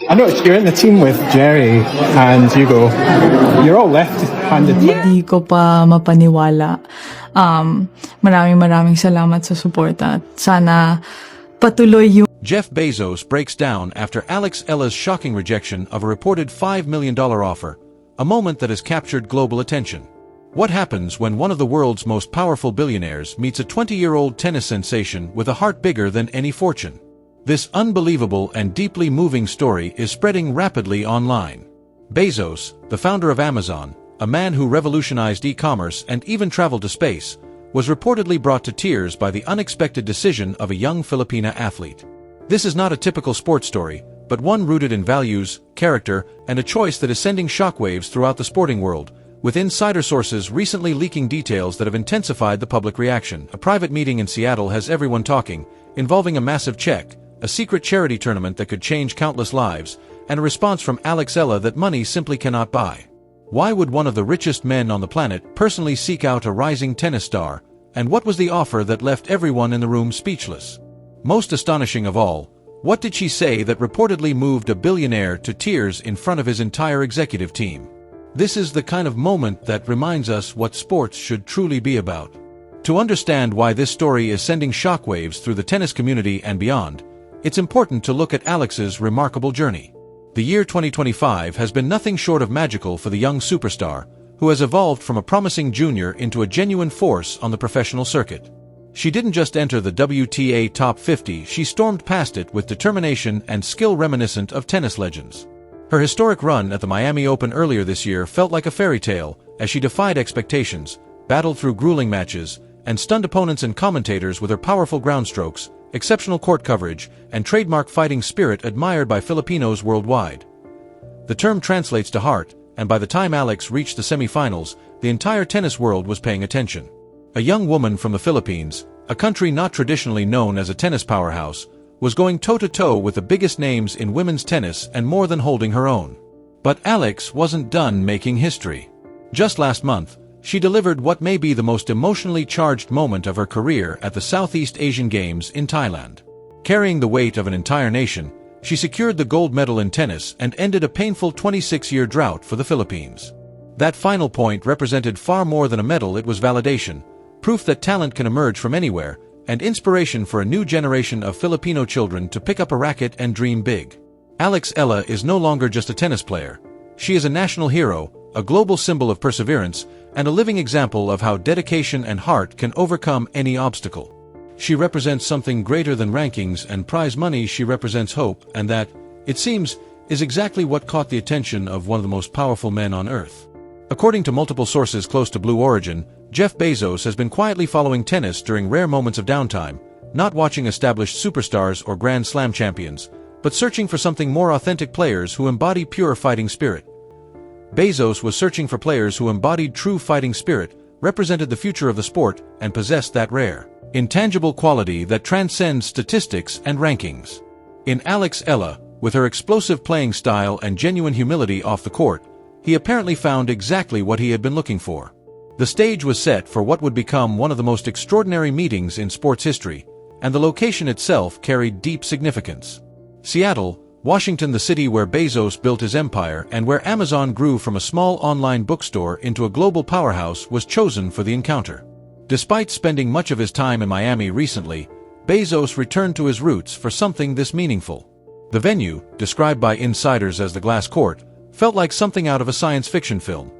I noticed you're in the team with Jerry and Hugo. You're all left-handed. Hindi ko pa mapaniwala. Maraming salamat sa suporta. Sana patuloy yung Jeff Bezos breaks down after Eala's shocking rejection of a reported $5 million offer, a moment that has captured global attention. What happens when one of the world's most powerful billionaires meets a 20-year-old tennis sensation with a heart bigger than any fortune? This unbelievable and deeply moving story is spreading rapidly online. Bezos, the founder of Amazon, a man who revolutionized e-commerce and even traveled to space, was reportedly brought to tears by the unexpected decision of a young Filipina athlete. This is not a typical sports story, but one rooted in values, character, and a choice that is sending shockwaves throughout the sporting world, with insider sources recently leaking details that have intensified the public reaction. A private meeting in Seattle has everyone talking, involving a massive check, a secret charity tournament that could change countless lives, and a response from Eala that money simply cannot buy. Why would one of the richest men on the planet personally seek out a rising tennis star, and what was the offer that left everyone in the room speechless? Most astonishing of all, what did she say that reportedly moved a billionaire to tears in front of his entire executive team? This is the kind of moment that reminds us what sports should truly be about. To understand why this story is sending shockwaves through the tennis community and beyond, it's important to look at Alex's remarkable journey. The year 2025 has been nothing short of magical for the young superstar, who has evolved from a promising junior into a genuine force on the professional circuit. She didn't just enter the WTA top 50, she stormed past it with determination and skill reminiscent of tennis legends. Her historic run at the Miami Open earlier this year felt like a fairy tale, as she defied expectations, battled through grueling matches, and stunned opponents and commentators with her powerful ground strokes, exceptional court coverage, and trademark fighting spirit admired by Filipinos worldwide. The term translates to heart, and by the time Alex reached the semifinals, the entire tennis world was paying attention. A young woman from the Philippines, a country not traditionally known as a tennis powerhouse, was going toe-to-toe with the biggest names in women's tennis and more than holding her own. But Alex wasn't done making history. Just last month, she delivered what may be the most emotionally charged moment of her career at the Southeast Asian Games in Thailand. Carrying the weight of an entire nation, she secured the gold medal in tennis and ended a painful 26-year drought for the Philippines. That final point represented far more than a medal. It was validation, proof that talent can emerge from anywhere, and inspiration for a new generation of Filipino children to pick up a racket and dream big. Eala is no longer just a tennis player. She is a national hero, a global symbol of perseverance, and a living example of how dedication and heart can overcome any obstacle. She represents something greater than rankings and prize money. She represents hope, and that, it seems, is exactly what caught the attention of one of the most powerful men on earth. According to multiple sources close to Blue Origin, Jeff Bezos has been quietly following tennis during rare moments of downtime, not watching established superstars or Grand Slam champions, but searching for something more authentic, players who embody pure fighting spirit. Bezos was searching for players who embodied true fighting spirit, represented the future of the sport, and possessed that rare, intangible quality that transcends statistics and rankings. In Eala, with her explosive playing style and genuine humility off the court, he apparently found exactly what he had been looking for. The stage was set for what would become one of the most extraordinary meetings in sports history, and the location itself carried deep significance. Seattle, Washington, the city where Bezos built his empire and where Amazon grew from a small online bookstore into a global powerhouse, was chosen for the encounter. Despite spending much of his time in Miami recently, Bezos returned to his roots for something this meaningful. The venue, described by insiders as the Glass Court, felt like something out of a science fiction film.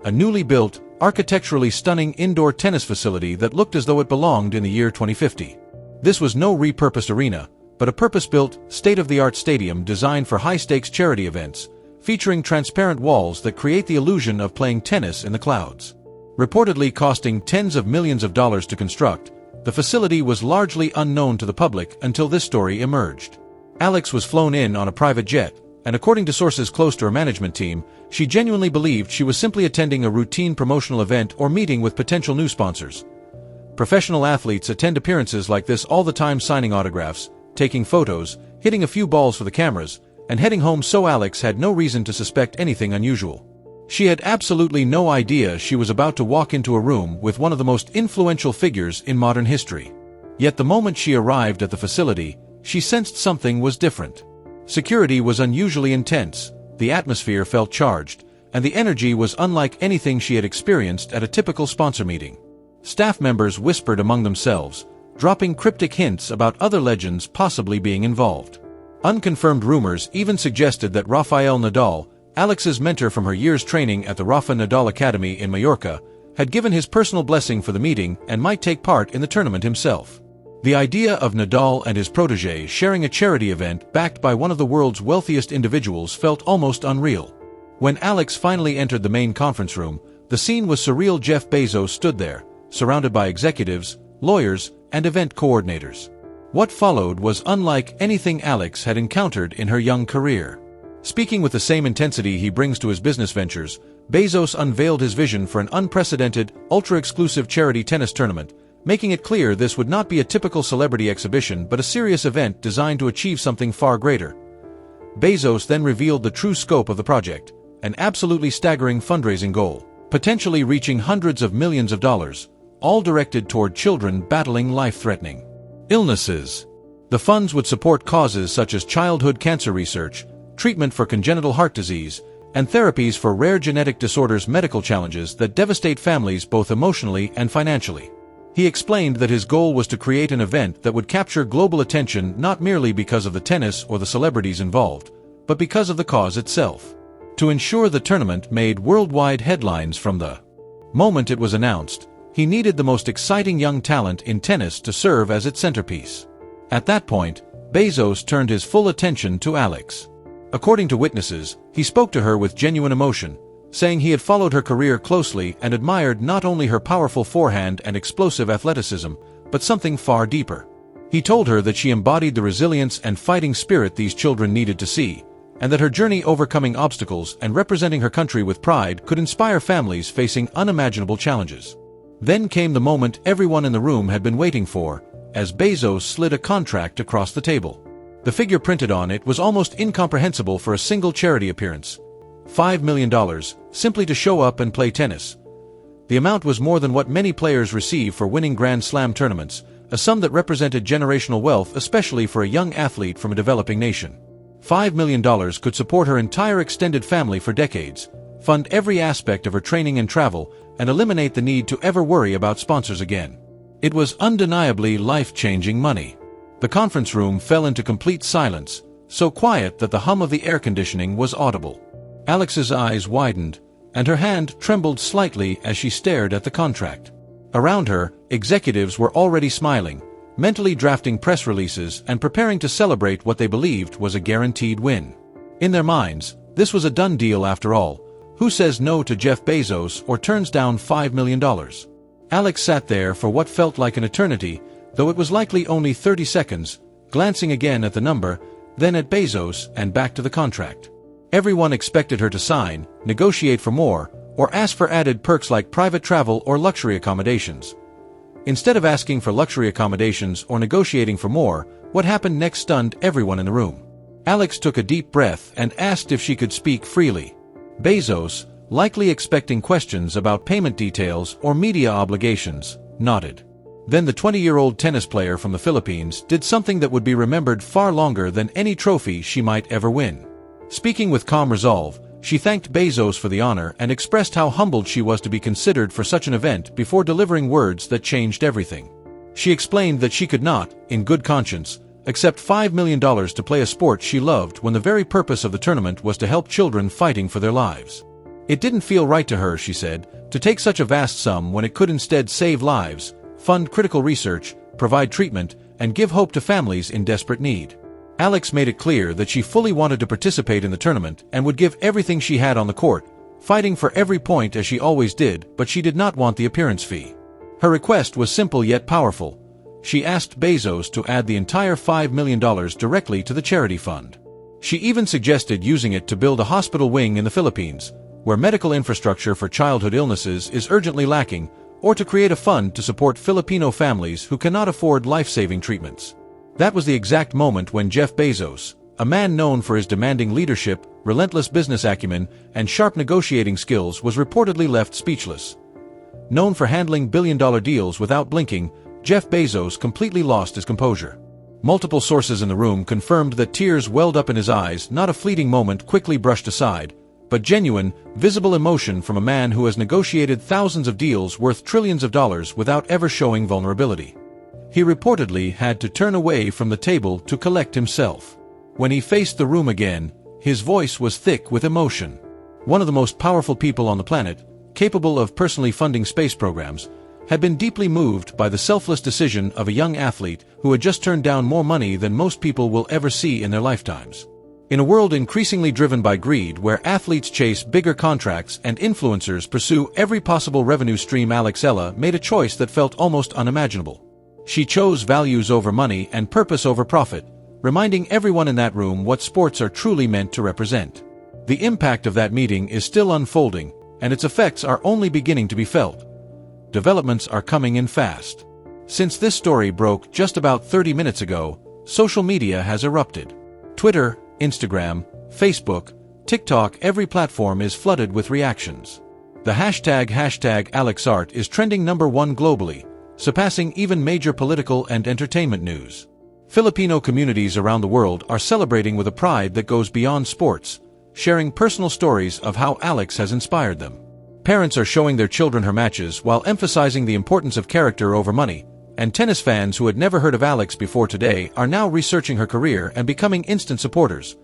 A newly built, architecturally stunning indoor tennis facility that looked as though it belonged in the year 2050. This was no repurposed arena, but a purpose-built, state-of-the-art stadium designed for high-stakes charity events, featuring transparent walls that create the illusion of playing tennis in the clouds. Reportedly costing tens of millions of dollars to construct, the facility was largely unknown to the public until this story emerged. Alex was flown in on a private jet, and according to sources close to her management team, she genuinely believed she was simply attending a routine promotional event or meeting with potential new sponsors. Professional athletes attend appearances like this all the time, signing autographs, taking photos, hitting a few balls for the cameras, and heading home, so Alex had no reason to suspect anything unusual. She had absolutely no idea she was about to walk into a room with one of the most influential figures in modern history. Yet the moment she arrived at the facility, she sensed something was different. Security was unusually intense, the atmosphere felt charged, and the energy was unlike anything she had experienced at a typical sponsor meeting. Staff members whispered among themselves, dropping cryptic hints about other legends possibly being involved. Unconfirmed rumors even suggested that Rafael Nadal, Alex's mentor from her years training at the Rafa Nadal Academy in Mallorca, had given his personal blessing for the meeting and might take part in the tournament himself. The idea of Nadal and his protégé sharing a charity event backed by one of the world's wealthiest individuals felt almost unreal. When Alex finally entered the main conference room, the scene was surreal. Jeff Bezos stood there, surrounded by executives, lawyers, and event coordinators. What followed was unlike anything Alex had encountered in her young career. Speaking with the same intensity he brings to his business ventures, Bezos unveiled his vision for an unprecedented, ultra-exclusive charity tennis tournament, making it clear this would not be a typical celebrity exhibition but a serious event designed to achieve something far greater. Bezos then revealed the true scope of the project, an absolutely staggering fundraising goal, potentially reaching hundreds of millions of dollars, all directed toward children battling life-threatening illnesses. The funds would support causes such as childhood cancer research, treatment for congenital heart disease, and therapies for rare genetic disorders, medical challenges that devastate families both emotionally and financially. He explained that his goal was to create an event that would capture global attention not merely because of the tennis or the celebrities involved, but because of the cause itself. To ensure the tournament made worldwide headlines from the moment it was announced, he needed the most exciting young talent in tennis to serve as its centerpiece. At that point, Bezos turned his full attention to Alex. According to witnesses, he spoke to her with genuine emotion, saying he had followed her career closely and admired not only her powerful forehand and explosive athleticism, but something far deeper. He told her that she embodied the resilience and fighting spirit these children needed to see, and that her journey overcoming obstacles and representing her country with pride could inspire families facing unimaginable challenges. Then came the moment everyone in the room had been waiting for, as Bezos slid a contract across the table. The figure printed on it was almost incomprehensible for a single charity appearance. $5 million, simply to show up and play tennis. The amount was more than what many players receive for winning Grand Slam tournaments, a sum that represented generational wealth especially for a young athlete from a developing nation. $5 million could support her entire extended family for decades, fund every aspect of her training and travel, and eliminate the need to ever worry about sponsors again. It was undeniably life-changing money. The conference room fell into complete silence, so quiet that the hum of the air conditioning was audible. Alex's eyes widened, and her hand trembled slightly as she stared at the contract. Around her, executives were already smiling, mentally drafting press releases and preparing to celebrate what they believed was a guaranteed win. In their minds, this was a done deal after all. Who says no to Jeff Bezos or turns down $5 million? Alex sat there for what felt like an eternity, though it was likely only 30 seconds, glancing again at the number, then at Bezos and back to the contract. Everyone expected her to sign, negotiate for more, or ask for added perks like private travel or luxury accommodations. Instead of asking for luxury accommodations or negotiating for more, what happened next stunned everyone in the room. Alex took a deep breath and asked if she could speak freely. Bezos, likely expecting questions about payment details or media obligations, nodded. Then the 20-year-old tennis player from the Philippines did something that would be remembered far longer than any trophy she might ever win. Speaking with calm resolve, she thanked Bezos for the honor and expressed how humbled she was to be considered for such an event before delivering words that changed everything. She explained that she could not, in good conscience, accept $5 million to play a sport she loved when the very purpose of the tournament was to help children fighting for their lives. It didn't feel right to her, she said, to take such a vast sum when it could instead save lives, fund critical research, provide treatment, and give hope to families in desperate need. Alex made it clear that she fully wanted to participate in the tournament and would give everything she had on the court, fighting for every point as she always did, but she did not want the appearance fee. Her request was simple yet powerful. She asked Bezos to add the entire $5 million directly to the charity fund. She even suggested using it to build a hospital wing in the Philippines, where medical infrastructure for childhood illnesses is urgently lacking, or to create a fund to support Filipino families who cannot afford life-saving treatments. That was the exact moment when Jeff Bezos, a man known for his demanding leadership, relentless business acumen, and sharp negotiating skills, was reportedly left speechless. Known for handling billion-dollar deals without blinking, Jeff Bezos completely lost his composure. Multiple sources in the room confirmed that tears welled up in his eyes, not a fleeting moment quickly brushed aside, but genuine, visible emotion from a man who has negotiated thousands of deals worth trillions of dollars without ever showing vulnerability. He reportedly had to turn away from the table to collect himself. When he faced the room again, his voice was thick with emotion. One of the most powerful people on the planet, capable of personally funding space programs, had been deeply moved by the selfless decision of a young athlete who had just turned down more money than most people will ever see in their lifetimes. In a world increasingly driven by greed, where athletes chase bigger contracts and influencers pursue every possible revenue stream, Eala made a choice that felt almost unimaginable. She chose values over money and purpose over profit, reminding everyone in that room what sports are truly meant to represent. The impact of that meeting is still unfolding, and its effects are only beginning to be felt. Developments are coming in fast. Since this story broke just about 30 minutes ago, social media has erupted. Twitter, Instagram, Facebook, TikTok, every platform is flooded with reactions. The hashtag #AlexArt is trending #1 globally, surpassing even major political and entertainment news. Filipino communities around the world are celebrating with a pride that goes beyond sports, sharing personal stories of how Alex has inspired them. Parents are showing their children her matches while emphasizing the importance of character over money, and tennis fans who had never heard of Alex before today are now researching her career and becoming instant supporters.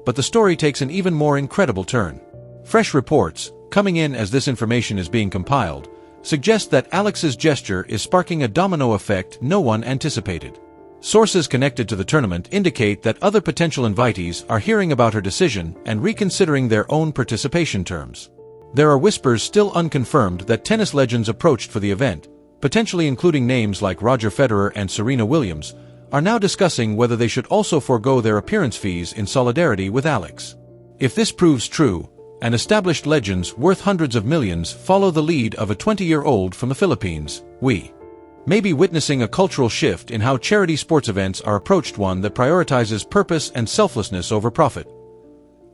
But the story takes an even more incredible turn. Fresh reports, coming in as this information is being compiled, suggest that Alex's gesture is sparking a domino effect no one anticipated. Sources connected to the tournament indicate that other potential invitees are hearing about her decision and reconsidering their own participation terms. There are whispers still unconfirmed that tennis legends approached for the event, potentially including names like Roger Federer and Serena Williams, are now discussing whether they should also forego their appearance fees in solidarity with Alex. If this proves true, and established legends worth hundreds of millions follow the lead of a 20-year-old from the Philippines, we may be witnessing a cultural shift in how charity sports events are approached, one that prioritizes purpose and selflessness over profit.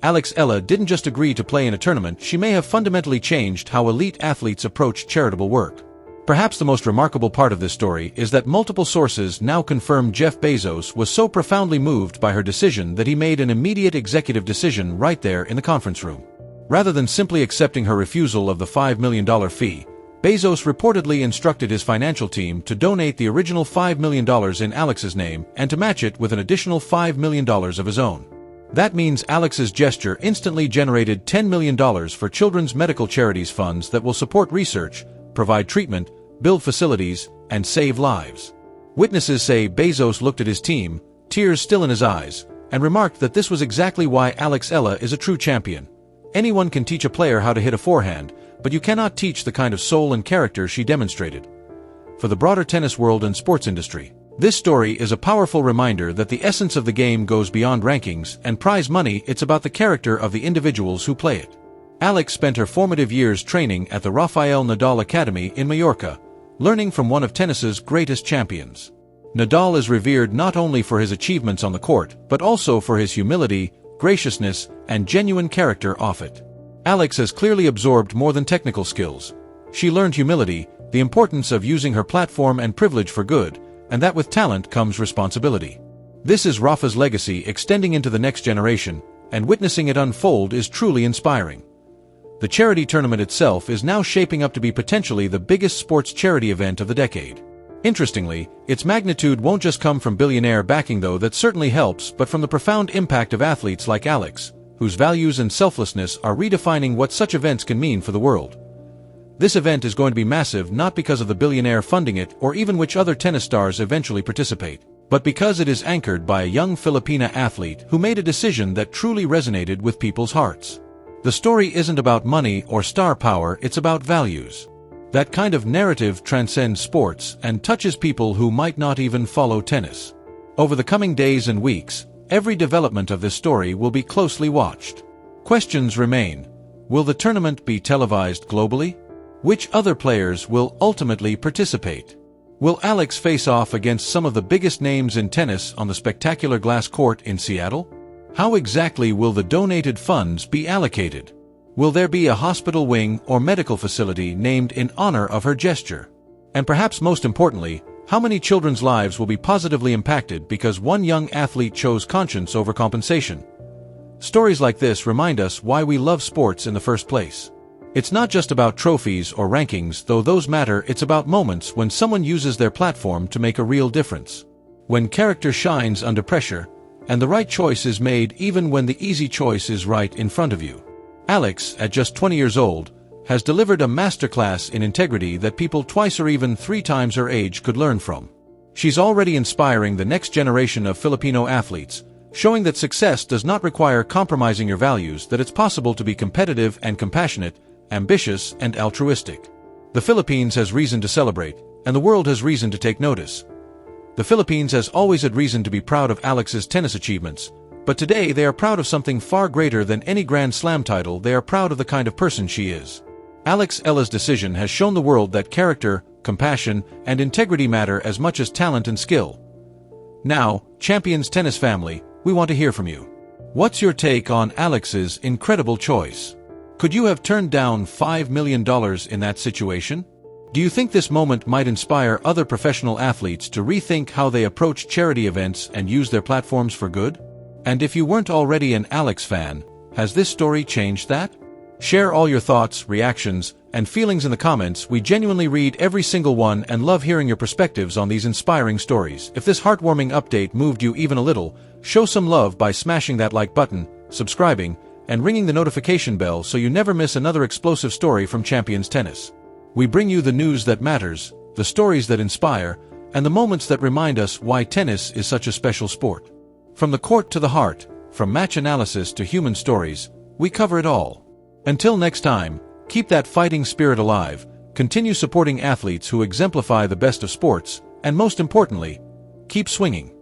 Eala didn't just agree to play in a tournament, she may have fundamentally changed how elite athletes approach charitable work. Perhaps the most remarkable part of this story is that multiple sources now confirm Jeff Bezos was so profoundly moved by her decision that he made an immediate executive decision right there in the conference room. Rather than simply accepting her refusal of the $5 million fee, Bezos reportedly instructed his financial team to donate the original $5 million in Alex's name and to match it with an additional $5 million of his own. That means Alex's gesture instantly generated $10 million for children's medical charities funds that will support research, provide treatment, build facilities, and save lives. Witnesses say Bezos looked at his team, tears still in his eyes, and remarked that this was exactly why Eala is a true champion. Anyone can teach a player how to hit a forehand, but you cannot teach the kind of soul and character she demonstrated. For the broader tennis world and sports industry, this story is a powerful reminder that the essence of the game goes beyond rankings and prize money. It's about the character of the individuals who play it. Alex spent her formative years training at the Rafael Nadal Academy in Mallorca, learning from one of tennis's greatest champions. Nadal is revered not only for his achievements on the court, but also for his humility, graciousness, and genuine character off it. Alex has clearly absorbed more than technical skills. She learned humility, the importance of using her platform and privilege for good, and that with talent comes responsibility. This is Rafa's legacy extending into the next generation, and witnessing it unfold is truly inspiring. The charity tournament itself is now shaping up to be potentially the biggest sports charity event of the decade. Interestingly, its magnitude won't just come from billionaire backing, though that certainly helps, but from the profound impact of athletes like Alex, whose values and selflessness are redefining what such events can mean for the world. This event is going to be massive not because of the billionaire funding it or even which other tennis stars eventually participate, but because it is anchored by a young Filipina athlete who made a decision that truly resonated with people's hearts. The story isn't about money or star power, it's about values. That kind of narrative transcends sports and touches people who might not even follow tennis. Over the coming days and weeks, every development of this story will be closely watched. Questions remain. Will the tournament be televised globally? Which other players will ultimately participate? Will Alex face off against some of the biggest names in tennis on the spectacular glass court in Seattle? How exactly will the donated funds be allocated? Will there be a hospital wing or medical facility named in honor of her gesture? And perhaps most importantly, How many children's lives will be positively impacted because one young athlete chose conscience over compensation? Stories like this remind us why we love sports in the first place. It's not just about trophies or rankings, though those matter. It's about moments when someone uses their platform to make a real difference. When character shines under pressure, and the right choice is made even when the easy choice is right in front of you. Alex, at just 20 years old, has delivered a masterclass in integrity that people twice or even 3 times her age could learn from. She's already inspiring the next generation of Filipino athletes, showing that success does not require compromising your values, that it's possible to be competitive and compassionate, ambitious and altruistic. The Philippines has reason to celebrate, and the world has reason to take notice. The Philippines has always had reason to be proud of Alex's tennis achievements, but today they are proud of something far greater than any Grand Slam title. They are proud of the kind of person she is. Eala's decision has shown the world that character, compassion, and integrity matter as much as talent and skill. Now, Champions Tennis family, we want to hear from you. What's your take on Alex's incredible choice? Could you have turned down $5 million in that situation? Do you think this moment might inspire other professional athletes to rethink how they approach charity events and use their platforms for good? And if you weren't already an Alex fan, has this story changed that? Share all your thoughts, reactions, and feelings in the comments. We genuinely read every single one and love hearing your perspectives on these inspiring stories. If this heartwarming update moved you even a little, show some love by smashing that like button, subscribing, and ringing the notification bell so you never miss another explosive story from Champions Tennis. We bring you the news that matters, the stories that inspire, and the moments that remind us why tennis is such a special sport. From the court to the heart, from match analysis to human stories, we cover it all. Until next time, keep that fighting spirit alive, continue supporting athletes who exemplify the best of sports, and most importantly, keep swinging.